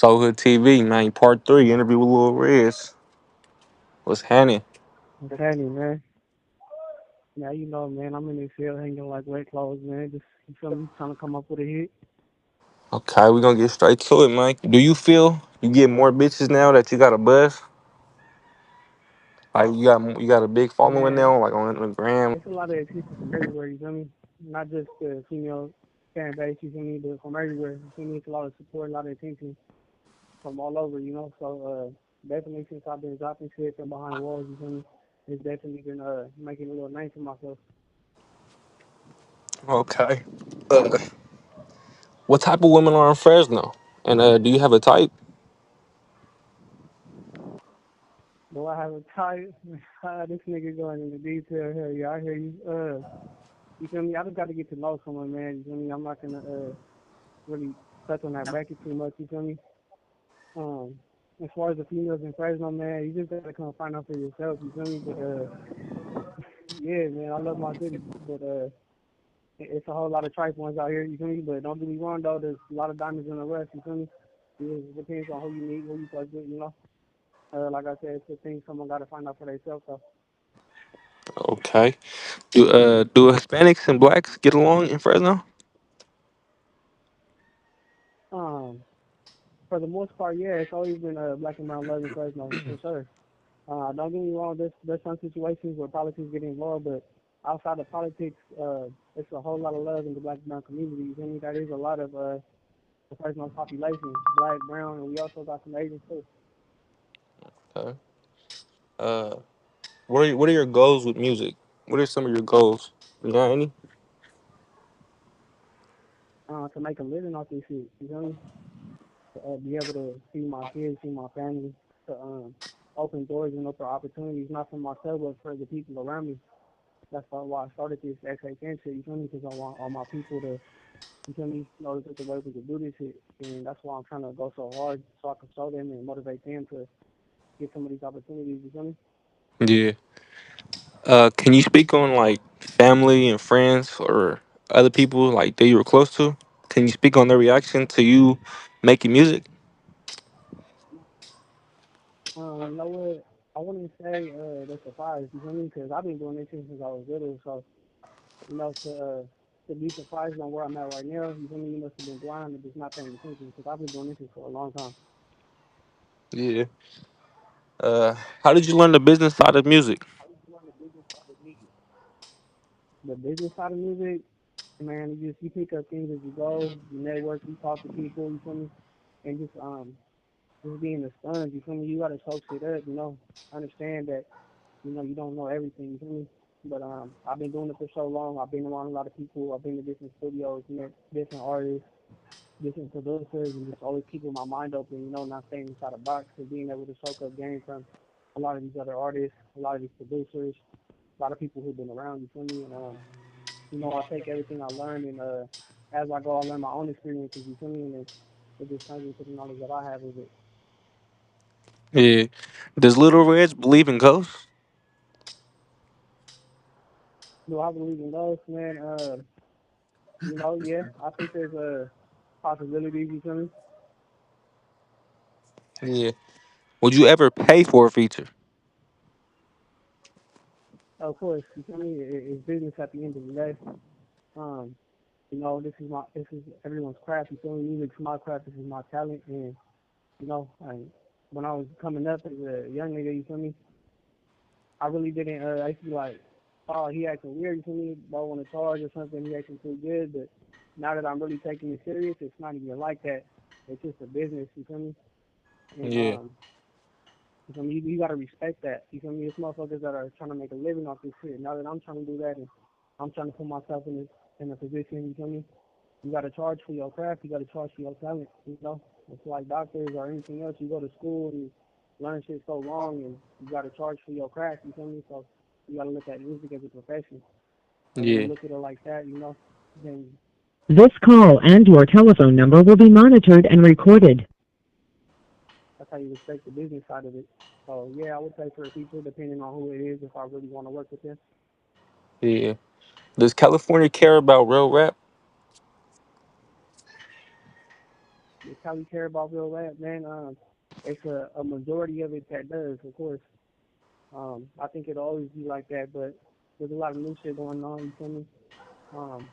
So Hood TV, man. Part three interview with Lil Riz. What's happening? What's happening, man? Yeah, you know, man, I'm in this field hanging like wet clothes, man. Just, you feel me? Trying to come up with a hit. Okay, we gonna get straight to it, man. Do you feel you get more bitches now that you got a buzz? Like you got a big following Man, now, like on the gram. it's a lot of attention from everywhere, you feel me? Not just the female fan base, you feel me, but from everywhere. You feel me? It's a lot of support, a lot of attention from all over, you know? So, definitely since I've been dropping shit from behind the walls, you feel me? It's definitely been, making a little name for myself. Okay. Uh, what type of women are in Fresno? And do you have a type? Do I have a type? This nigga going into detail here. Yeah, I hear you. You feel me? I just got to get to know someone, man. You feel me? I'm not gonna really touch on that bracket too much. You feel me? Um, as far as the females in Fresno, man, you just gotta come find out for yourself. You feel me? But yeah, man, I love my city, but it's a whole lot of tripe ones out here. You feel me? But don't get me wrong though. There's a lot of diamonds in the rough. You feel me? It depends on who you meet, who you fuck with. You know. Like I said, it's a thing someone gotta find out for themselves. So, Okay. Do Hispanics and blacks get along in Fresno? um, for the most part, yeah, it's always been black and brown love in Fresno for sure. Don't get me wrong, there's some situations where politics get involved, but outside of politics, it's a whole lot of love in the black and brown community. You feel me? That is a lot of the Fresno population, black, brown, and we also got some Asians too. Okay. Uh, what are your goals with music? What are some of your goals? You got any? To make a living off this shit, you feel me? To be able to see my kids, see my family, to open doors and open opportunities, not for myself, but for the people around me. That's why I started this XHN shit, you feel me? Because I want all my people to, you feel me, know that there's a way we can do this shit. And that's why I'm trying to go so hard so I can show them and motivate them to get some of these opportunities, you feel me? Yeah. Can you speak on like family and friends or other people like that you were close to? Can you speak on their reaction to you making music? You know what? I wouldn't say they're surprised, you feel me? Because I've been doing this shit since I was little. So, you know, to be surprised on where I'm at right now, you feel me? You must have been blind and just not paying attention because I've been doing this shit for a long time. Yeah. How did you learn the business side of music? The business side of music, man, you pick up things as you go, you network, you talk to people, you feel me? And just being a sponge, you feel me? You gotta soak shit up, you know. Understand that, you know, you don't know everything, you feel me? But I've been doing it for so long. I've been around a lot of people. I've been to different studios, met different artists, different producers, and just always keeping my mind open, you know, not staying inside a box and being able to soak up game from a lot of these other artists, a lot of these producers, a lot of people who've been around, you feel me? And you know, I take everything I learn and as I go, I learn my own experiences. You feel me? And it just turns into the knowledge that I have of it. Yeah. Does Little Reds believe in ghosts? Do I believe in ghosts, man? You know, yeah, I think there's a possibility. You feel me? Yeah. Would you ever pay for a feature? Of course, you feel me? It's business at the end of the day. Um, you know, this is everyone's craft. You feel me? Music's my craft. This is my talent, and you know, when I was coming up as a young nigga, you feel me? I really didn't. I used to be like, oh, he acting weird. You feel me? Do I want to charge or something? He acting too good. But now that I'm really taking it serious, it's not even like that. It's just a business. You feel me? And Yeah. you feel me? You gotta respect that. You feel me? It's motherfuckers that are trying to make a living off this shit. Now that I'm trying to do that, and I'm trying to put myself in a position. You feel me? You gotta charge for your craft. You gotta charge for your talent. You know, it's like doctors or anything else. You go to school and learn shit so long, and you gotta charge for your craft. You feel me? So you gotta look at music as a profession. And when you Yeah. look at it like that, you know, then This call and your telephone number will be monitored and recorded. that's how you respect the business side of it. So yeah, I would pay for a feature depending on who it is if I really want to work with them. Yeah. Does California care about real rap? It's how we care about real rap, man. It's a majority of it that does, of course. I think it'll always be like that, but there's a lot of new shit going on. You feel me? Um,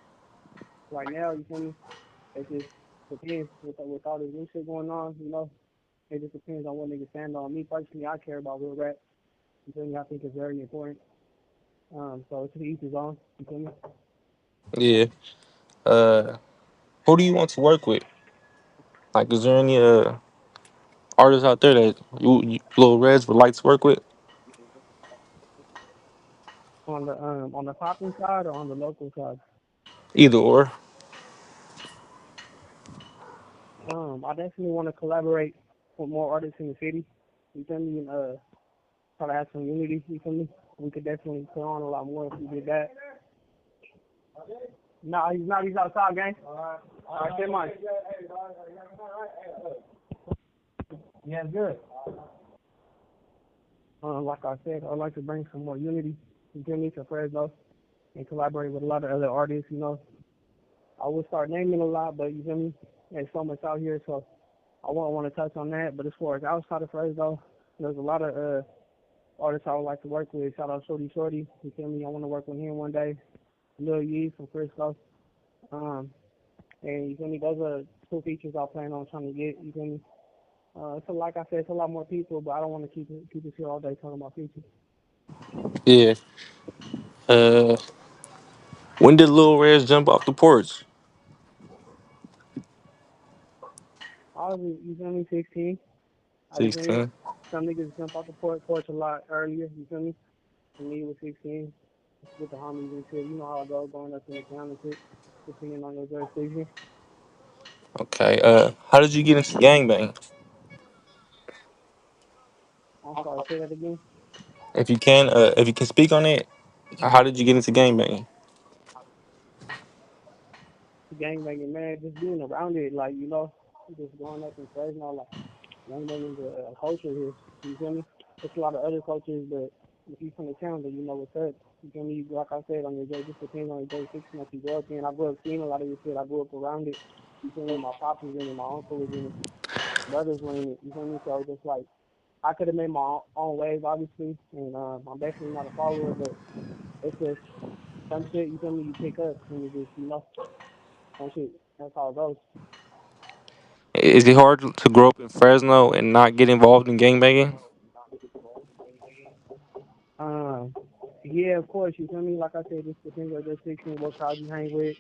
right now, you feel me? It just depends with all this new shit going on. You know, it just depends on what niggas stand on. Me personally, I care about real rap. You feel me? I think it's very important. So it's to each his own. You feel me? Yeah. Uh, who do you want to work with? Like, is there any artists out there that Lil Reds would like to work with? On the popping side or on the local side. Either or. I definitely want to collaborate with more artists in the city. You feel me? And try to have some unity. You feel me? We could definitely put on a lot more if we did that. No, he's not. He's outside, gang. All right, say mine. Yeah, it's good. Like I said, I'd like to bring some more unity. You feel me? To Fresno and collaborate with a lot of other artists. You know, I would start naming a lot, but you feel me? There's so much out here, so I won't want to touch on that. But as far as outside of Fresno, there's a lot of artists I would like to work with. Shout out Shorty. You feel me? I want to work with him one day. Lil Yee from Frisco. Um, and you feel me? Those are two features I plan on trying to get. You feel me? So like I said, it's a lot more people, but I don't want to keep this here all day talking about features. Yeah. Uh, when did Lil Reds jump off the porch? I was, you feel me? 16. You feel me? 16. Some niggas jump off the porch a lot earlier. You feel me? For me, it was 16 with the homies and shit. You know how I go growing up in the town and shit, depending on your jurisdiction. Okay. How did you get into gangbang? I'm sorry, say that again. If you can speak on it, how did you get into gangbang? Gangbanging, man, just being around it, like, you know, just growing up in Fresno, like, gangbanging is a culture here. You feel me? It's a lot of other cultures, but if you from the town, then you know what's up. You feel me? Like I said, on your day, just depends on your jurisdiction that you grow up in. I grew up seeing a lot of this shit. I grew up around it. You feel me? My pops was in it, my uncle was in it, brothers were in it. You feel me? So just like I could have made my own waves, obviously, and I'm definitely not a follower, but it's just some shit. You feel me? You pick up and you just some shit. That's how it goes. Is it hard to grow up in Fresno and not get involved in gangbanging? Um, yeah, of course. You feel me? Like I said, this depends on your jurisdiction, what crowd you hang with,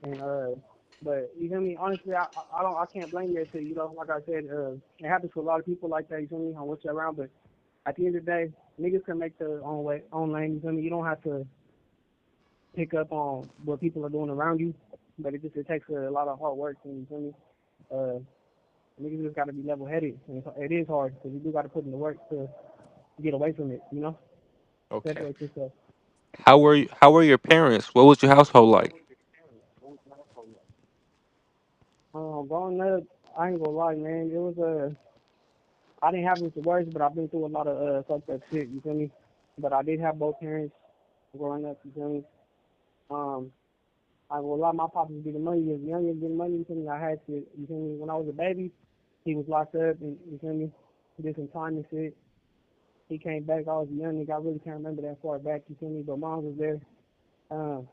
and but you feel me? Honestly, I can't blame you until you know. Like I said, it happens to a lot of people like that. You feel me? On what you're around, but at the end of the day, niggas can make their own way, own lane. You feel me? You don't have to pick up on what people are doing around you, but it takes a lot of hard work. And you feel me? Uh, niggas just got to be level headed, and it is hard because you do got to put in the work to get away from it. You know, Okay. separate yourself. How were your parents? What was your household like? Growing up, I ain't gonna lie, man. It was I didn't have it the worst, but I've been through a lot of fucked up shit. You feel me? But I did have both parents growing up. You feel me? Um, I will lie. My pops was getting money as young as getting money. You feel me? I had to. You feel me? When I was a baby, he was locked up, and you feel me? Did some time and shit. He came back. I was a young nigga. I really can't remember that far back. You feel me? But mom was there. Um,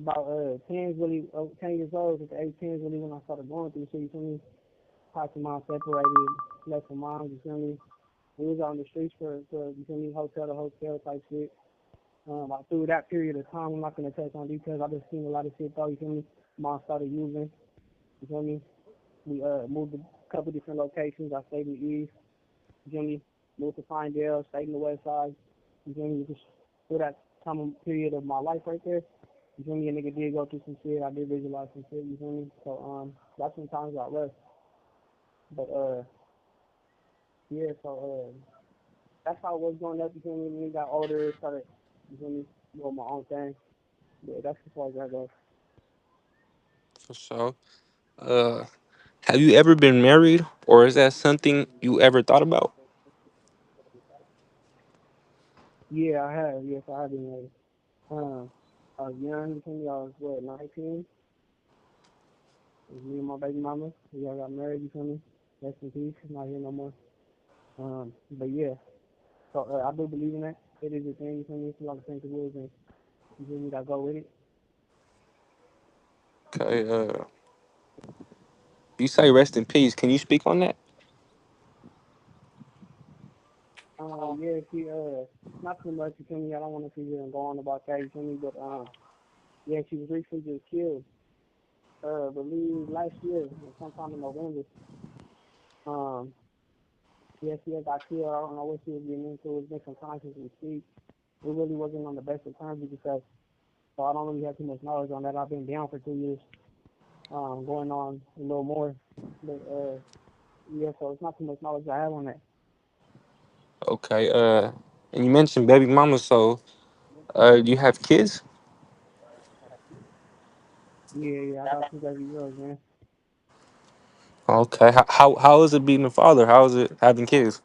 about 10 years old. At the age 10 is really when I started going through shit. You feel me? Pops and mom separated, left for mom. You feel me? We was on the streets for you feel me, hotel to hotel type shit. Through that period of time, I'm not gonna touch on details. I just seen a lot of shit though. You feel me? Mom started using. You feel me? We moved to a couple different locations. I stayed in the east. You feel me? Moved to Pinedale. Stayed in the west side. You feel me? Just through that time period of my life right there. You feel me? A nigga did go through some shit. I did visualize some shit. You feel me? So that's when times got rough. But yeah. So that's how it was growing up. You feel me? When we got older, started you feel me, doing my own thing. Yeah, that's as far as that goes. For sure. Uh, have you ever been married, or is that something you ever thought about? Yeah, I have. Yes, I have been married. I was young. You feel me? I was what 19. It's me and my baby mama. We all got married, you feel me? Rest in peace. She's not here no more. But yeah, so I do believe in that. It is a thing, you feel me? It's a lot of principles and you feel me that go with it. Okay. You say rest in peace. Can you speak on that? Yeah, not too much, you feel me? I don't want to sit here and go on about that, you feel me? But yeah, she was recently just killed. Believe last year, sometime in November. Um, yeah, she had got killed. I don't know what she was getting into. It's been some time since we speak. We really wasn't on the best of terms because so I don't really have too much knowledge on that. I've been down for 2 years, going on a little more. But yeah, so it's not too much knowledge I have on that. Okay. And you mentioned baby mama. So, do you have kids? Yeah, yeah, I got two baby girls, man. Okay. How is it being a father? How is it having kids?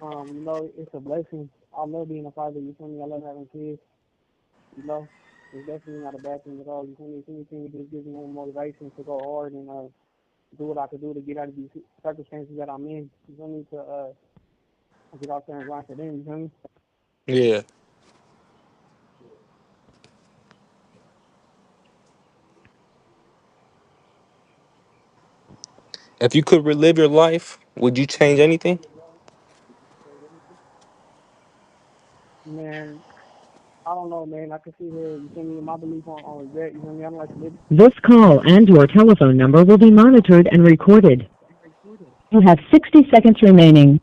It's a blessing. I love being a father. You feel me? I love having kids. You know, it's definitely not a bad thing at all. You feel me? If anything, it just gives me more motivation to go hard and do what I could do to get out of these circumstances that I'm in. You feel me? To get out there and grind for them. You feel me? Yeah. If you could relive your life, would you change anything? Man, I don't know, man. I can see here. You feel me? My belief on regret. You feel me? I don't like to live. This call and your telephone number will be monitored and recorded. You have 60 seconds remaining.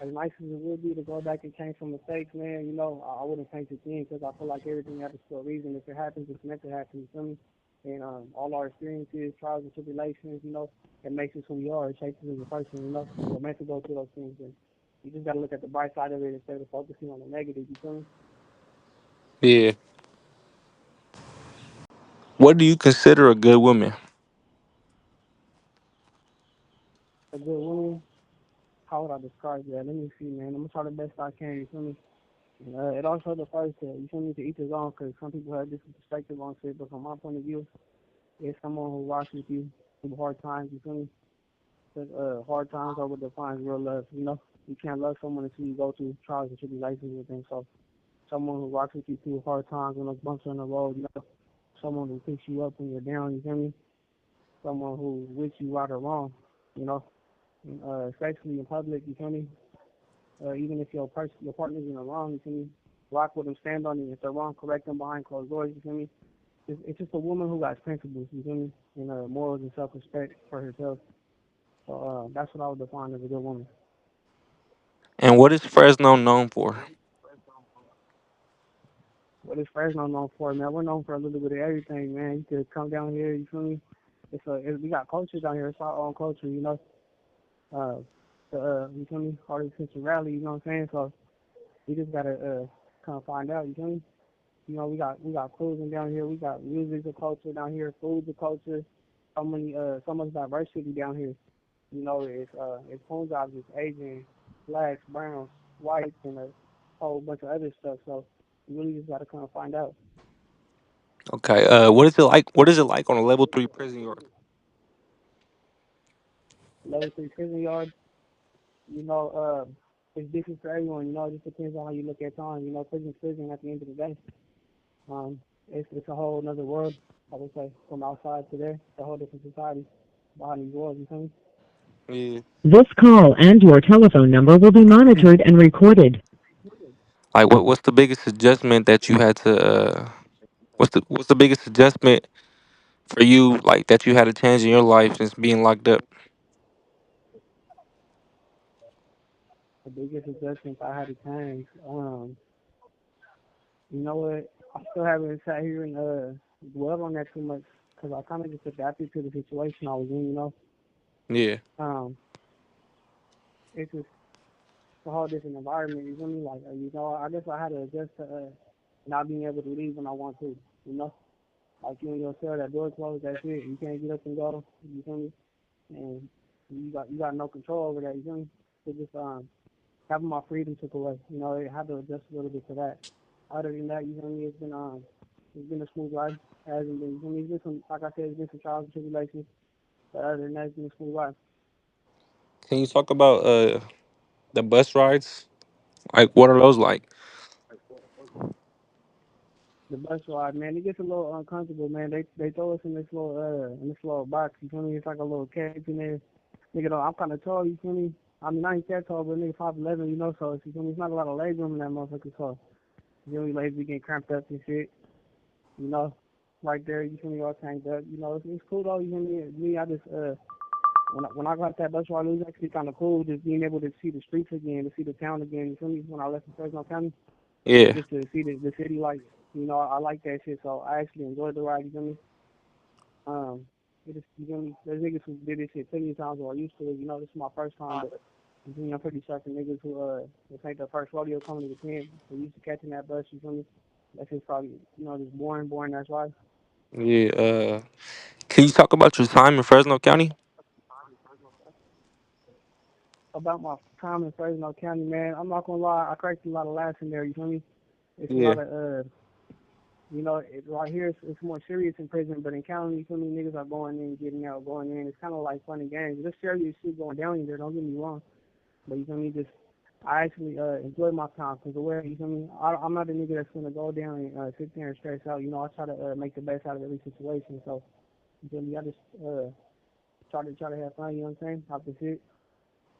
As nice as it would be to go back and change some mistakes, man, I wouldn't change a thing because I feel like everything happens for a reason. If it happens, it's meant to happen. You feel me? And all our experiences, trials and tribulations, it makes us who we are. It shapes us as a person. We're meant to go through those things, and you just got to look at the bright side of it instead of focusing on the negative. You feel me? Yeah. What do you consider a good woman? A good woman. How would I describe that? Let me see, man. I'm gonna try the best I can. You feel me? It also refers to you feel me to each his own because some people have different perspective on shit, but from my point of view, it's someone who rocks with you through hard times. You feel me? 'Cause, hard times are what defines real love. You can't love someone until you go through trials and tribulations with them. So, someone who rocks with you through hard times when those bumps are in the road. Someone who picks you up when you're down. You feel me? Someone who with you right or wrong. You know, especially in public. You feel me? Even if your partner's in the wrong, you feel me? Rock with them, stand on it. If they're wrong, correct them behind closed doors. You feel me? It's just a woman who has principles. You feel me? And morals and self-respect for herself. So that's what I would define as a good woman. And what is Fresno known for? What is Fresno known for, man? We're known for a little bit of everything, man. You could come down here. You feel me? We got culture down here. It's our own culture. Uh, you feel me? Artist Central Rally. You know what I'm saying? So we just gotta kind of find out. You feel me? We got cruising down here. We got music a culture down here. Food's a culture. So much diversity down here. It's Punjabs, it's Asian, blacks, browns, whites, and a whole bunch of other stuff. So you really just gotta kind of find out. Okay. What is it like? What is it like on a level 3 prison yard? Level three prison yard, you know, it's different for everyone. It just depends on how you look at time. Prison's prison at the end of the day. It's a whole another world. I would say from outside to there, it's a whole different society behind these walls. You feel me? Yeah. This call and your telephone number will be monitored and recorded. Like, what's the biggest adjustment that you had to? What's the biggest adjustment for you, like that you had to change in your life since being locked up? The biggest adjustment I had to change. You know what? I still haven't sat here and dwelled on that too much because I kind of just adapted to the situation I was in. Yeah. Um, it's just a whole different environment. You feel me? Like I guess I had to adjust to not being able to leave when I want to. You know, like you in your cell, that door closed, that's it. You can't get up and go. You feel me? And you got no control over that. You feel me? So just having my freedom took away. It had to adjust a little bit to that. Other than that, you feel me? It's been a smooth ride. Hasn't been. I mean, it's been some, like I said, it's been some trials and tribulations. But other than that, it's been a smooth life. Can you talk about the bus rides? Like, what are those like? The bus ride, man, it gets a little uncomfortable, man. They throw us in this little box. You feel me? It's like a little cage in there. Nigga, though, I'm kind of tall. You feel me? I mean, I ain't that tall, but nigga 5'11", you know. So you feel me? It's not a lot of leg room in that motherfucker. So you feel me? Legs be getting cramped up and shit. You know, right there. You feel me? All tanked up. You know, it's cool though. You feel me? Me, I just when I got that bus ride, it was actually kind of cool just being able to see the streets again, to see the town again. You feel me? When I left in Fresno County, Yeah, just to see the city like, you know, I like that shit. So I actually enjoyed the ride. You feel me? It is, you feel me? There's niggas who did this shit plenty of times or used to it. You know, this is my first time, but you feel me? I'm pretty sure for niggas who this ain't their first rodeo coming to the pen, who used to catching that bus. You feel me? That's just probably, you know, just boring. That's life. yeah. Can you talk about your time in Fresno County? About my time in Fresno County, man, I'm not gonna lie, I cracked a lot of laughs in there. You feel me? It's a Yeah, lot of you know, right here it's more serious in prison, but in county, you feel me, niggas are going in, getting out, going in. It's kind of like fun and games. There's serious shit going down in there. Don't get me wrong, but you feel me, just I actually enjoy my time because the way you feel me, I'm not a nigga that's gonna go down and sit there and stress out. You know, I try to make the best out of every situation. So you feel me, I just try to have fun. You know what I'm saying? Have the shit.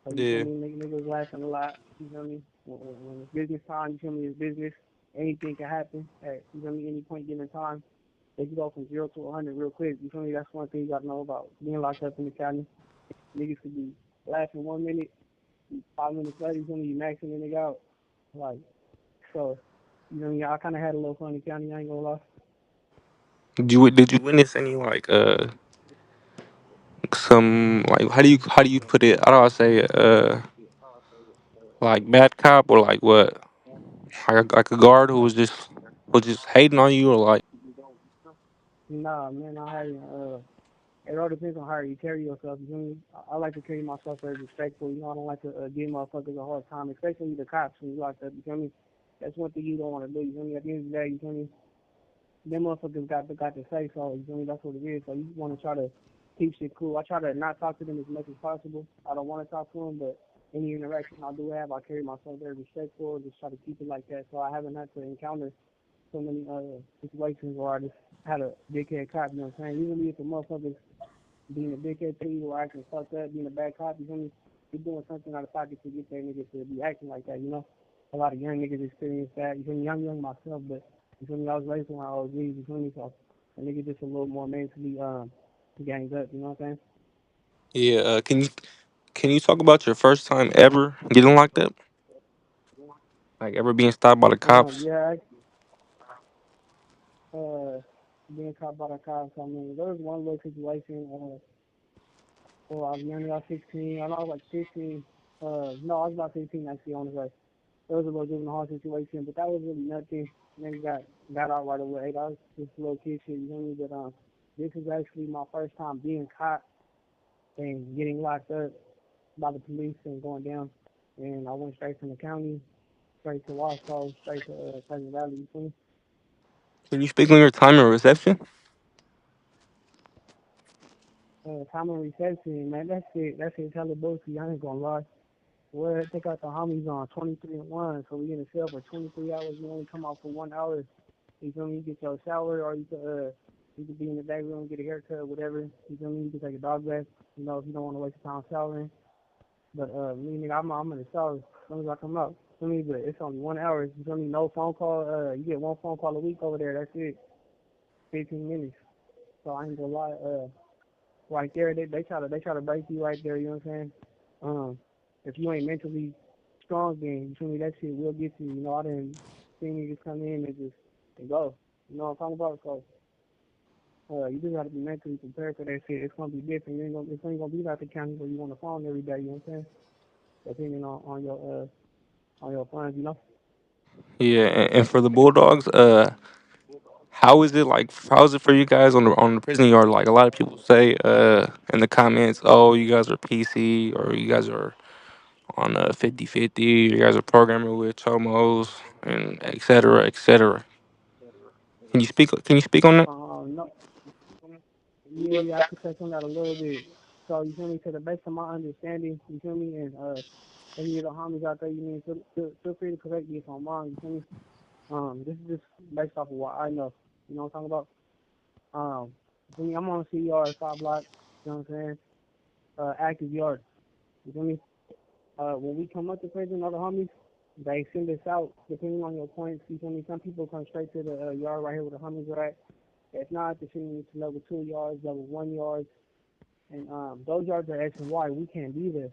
So you feel yeah, me? Niggas laughing a lot. You feel me? When it's business time, you feel me? It's business. Anything can happen at you feel me? Any point given time. They can go from 0 to 100 real quick. You feel me? That's one thing you gotta know about being locked up in the county. Niggas could be laughing 1 minute, 5 minutes later, you feel me? You maxing the nigga out. Like so, you know me? I kind of had a little fun in the county. I ain't gonna lie. did you witness any like some like how do you put it? How do I say it? Like bad cop or like what? Like a guard who was just hating on you or like Nah, man, I haven't. It all depends on how you carry yourself. You feel me? I like to carry myself very respectful. You know, I don't like to give motherfuckers a hard time, especially the cops when you locked up. You feel me? That's one thing you don't want to do. You feel me? At the end of the day, you feel me? Them motherfuckers got to say so. You feel me? That's what it is. So you want to try to keep shit cool. I try to not talk to them as much as possible. I don't want to talk to them, but any interaction I do have, I carry myself very respectful. Just try to keep it like that. So I haven't had to encounter so many situations where I just had a dickhead cop. You know what I'm saying? Usually, if a motherfucker being a dickhead to you or acting fucked up, being a bad cop, you feel me? You're doing something out of pocket to get that nigga to be acting like that, you know? A lot of young niggas experience that. You feel me? I'm young myself, but you feel me? I was raised around OGs, you feel me? So a nigga just a little more mentally ganged up, you know what I'm saying? yeah. Can you talk about your first time ever getting locked up? Like ever being stopped by the cops? Yeah, being caught by the cops, I mean, there was one little situation, well, I was young, I was 16, I know I was like 15, no, I was about 15 actually, on the way. There was a little juvenile hall situation, but that was really nothing. Nigga got out right away. That was just a little kid shit, you know me. But this is actually my first time being caught and getting locked up by the police and going down. And I went straight from the county, straight to Washoe, straight to Pleasant Valley. You feel me? Can you speak on your time in reception? Time and reception, man. That's it. Hella bullshit. I ain't gonna lie. Well, they got the homies on 23 and 1, so we in the cell for 23 hours. You only come out for 1 hour. You feel me? You get your shower, or you could be in the day room, get a haircut, whatever. You feel me? You can take a dog bath. You know, if you don't want to waste your time showering. But me, nigga, I'm in the shower as soon as I come out. You feel me? But it's only 1 hour. You feel me? No phone call. You get one phone call a week over there. That's it. 15 minutes. So I ain't gonna lie. Right there, they try to break you right there. You know what I'm saying? If you ain't mentally strong, then you feel me? That shit will get you. You know, I didn't see niggas come in and just and go. You know what I'm talking about? So you just gotta be mentally prepared for that shit. It's gonna be different. It ain't gonna be like the county where you on the phone every day. You know what I'm saying? Depending on your funds, you know. Yeah, and for the Bulldogs, how is it like? How is it for you guys on the prison yard? Like a lot of people say in the comments, oh, you guys are PC or you guys are on a 50/50. You guys are programming with chomos and et cetera, et cetera. Can you speak? Can you speak on that? no, yeah, yeah, I could touch on that a little bit. So you feel me? To the best of my understanding, you feel me? And any of the homies out there, you mean feel free to correct me if I'm wrong. You feel me? This is just based off of what I know. You know what I'm talking about? You feel me? I'm on CR 5 block. You know what I'm saying? Active yard. You feel me? When we come up to prison, other homies, they send us out depending on your points. You feel me? Some people come straight to the yard right here where the homies are at. If not, they send me to level 2 yards, level 1 yards, and those yards are X and Y. We can't be there.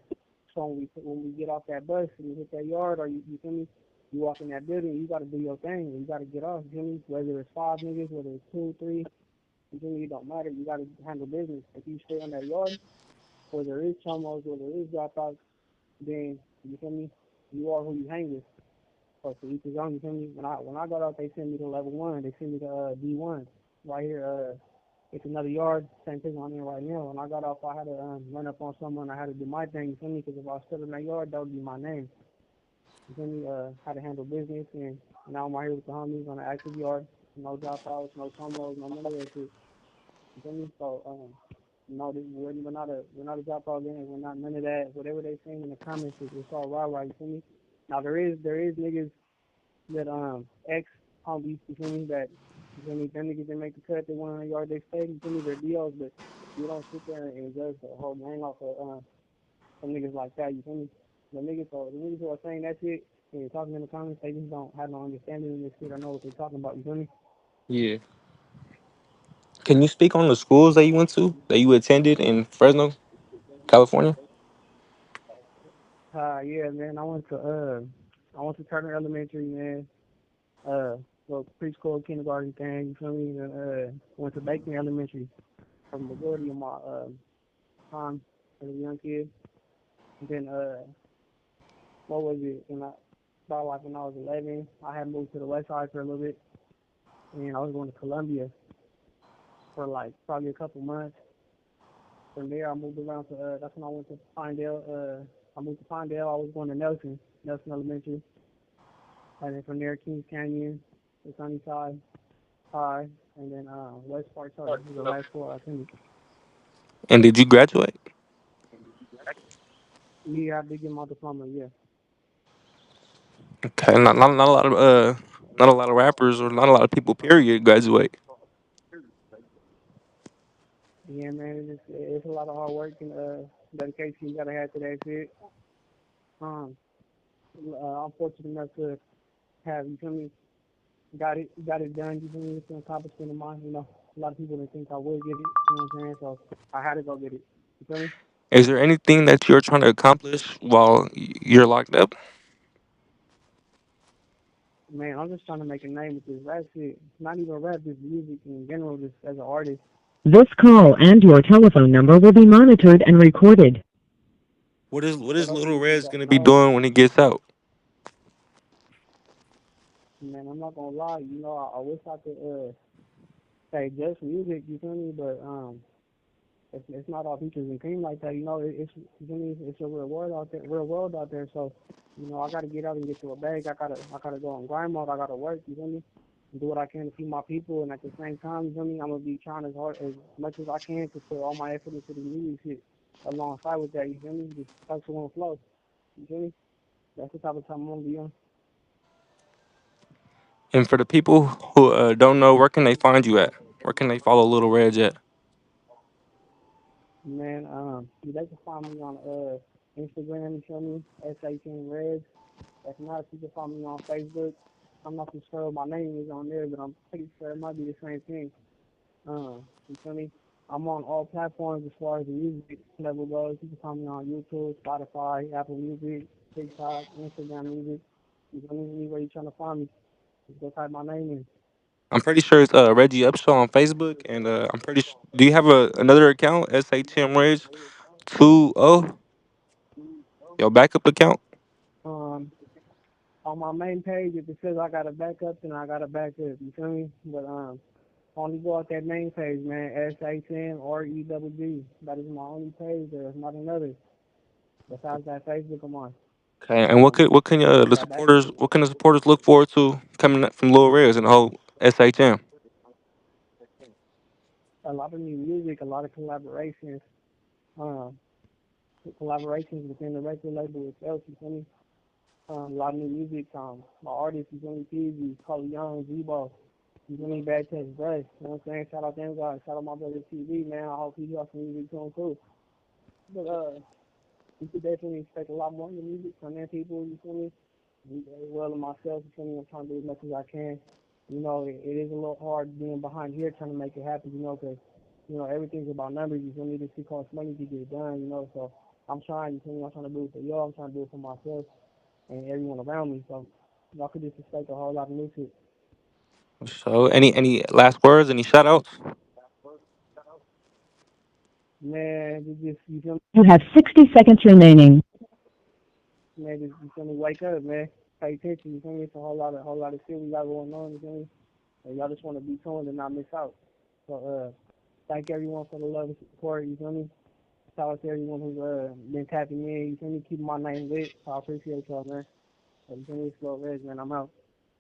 So when we get off that bus and we hit that yard, or you feel me, you walk in that building, you got to do your thing. You got to get off. You feel me? Whether it's 5 niggas, whether it's two, three, you feel me? It don't matter. You got to handle business. If you stay on that yard, where there is chomos, where there is dropouts, then you feel me? You are who you hang with. So to each his own. You feel me? When I got out, they sent me to level 1. They sent me to D1 right here. It's another yard, same thing on there right now. When I got off, I had to run up on someone. I had to do my thing, you feel me? Because if I was still in that yard, that would be my name. You feel me? How to handle business, and now I'm right here with the homies on the active yard. No dropouts, no tomos, no none of that shit. You feel me? So, no, we're not a dropout gang. We're not none of that. Whatever they saying in the comments, it's all rah. You feel me? Now there is niggas that ex homies, you feel me, that you feel me, them niggas that make the cut, they want on the yard, they stay, you feel me, they're DOs, but we don't sit there and judge the whole gang off of some niggas like that, you feel me? The niggas who are saying that shit and talking in the comments, they just don't have no understanding of this shit or know what they're talking about, you feel me? Yeah. Can you speak on the schools that you went to, that you attended in Fresno, California? Yeah, man, I went to Turner Elementary, man. Uh well, preschool, kindergarten thing, you feel me? And went to Bacon Elementary for the majority of my time as a young kid. And then what was it? About like when I was 11, I had moved to the West Side for a little bit, and I was going to Columbia for like probably a couple months. From there, I moved around to that's when I went to Pinedale. I moved to Pinedale. I was going to Nelson Elementary, and then from there, Kings Canyon, the Sunnyside High, and then West Park Charter. These are the last four I attended. And did you graduate? Yeah, I did get my diploma. Yeah, Okay, not a lot of not a lot of rappers or not a lot of people period graduate. yeah, man. It's a lot of hard work and dedication you gotta have to that shit. Um, I'm fortunate enough to have, you feel me, got it done, you feel me, it's an accomplishment of mine, you know. A lot of people didn't think I would get it, you know what I'm saying? So I had to go get it. You feel me? Is there anything that you're trying to accomplish while you're locked up? Man, I'm just trying to make a name with this rap shit. Not even rap, just music in general, just as an artist. This call and your telephone number will be monitored and recorded. What is What else Little do you Red's gotta gonna be know? doing when he gets out? Man, I'm not gonna lie, I wish I could say just music, you feel me? But it's not all features and cream like that. It's you feel me? It's a real world out there. So, I gotta get out and get to a bag. I gotta go on grind mode. I gotta work. You feel me? And do what I can to feed my people. And at the same time, you feel me? I'm gonna be trying as much as I can to put all my effort into the music shit alongside with that. You feel me? Just hustle and flow. You feel me? That's the type of time I'm gonna be on. And for the people who don't know, where can they find you at? Where can they follow Little Reg at? Man, they can find me on Instagram. You feel me? SHN If not, you can find me on Facebook. I'm not too sure what my name is on there, but I'm pretty sure it might be the same thing. You feel me? I'm on all platforms as far as the music level goes. You can find me on YouTube, Spotify, Apple Music, TikTok, Instagram Music. You feel me? Anywhere you're trying to find me, just go type my name in. I'm pretty sure it's Reggie Upshaw on Facebook, and I'm pretty. Do you have another account? SATM Reg 20, your backup account. Um, on my main page, if it says I got a backup, then I got a backup. You feel me? But only go out that main page, man. SHNREWG. That is my only page. There's not another besides that Facebook I'm on. Okay, But and what can that back the supporters look forward to coming up from Little Reds and the whole SHM? a lot of new music, a lot of collaborations, um, collaborations within the record label itself. You feel me? A lot of new music. My artists, you feel me? Peasy, Cole Young, Zebo. You feel me? Bad Test Brush. You know what I'm saying? Shout out them guys. Shout out my brother TV, man. I hope he got some music to him too. But you could definitely expect a lot more new music from them people. You feel me? Me very well and myself. You feel me? I'm trying to do as much as I can. You know, it is a little hard being behind here trying to make it happen. You know, because everything's about numbers. You feel me? This shit costs money to get it done. You know, so I'm trying. You feel me? I'm trying to do it for y'all. I'm trying to do it for myself and everyone around me. So y'all could just expect a whole lot of new shit. So, any last words? Any shout outs? Man, just you feel me? You have 60 seconds remaining. Man, just you feel me? Wake up, man. Pay attention. You feel me? It's a whole lot of shit we got going on. You feel me? And y'all just want to be tuned and not miss out. So thank everyone for the love and support. You feel me? Shout out to everyone who's been tapping in. You feel me? Keeping my name lit. So I appreciate y'all, man. So, you feel me? Slow Reg, man. I'm out.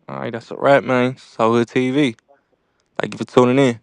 All right, that's a wrap, man. So good TV. Thank you for tuning in.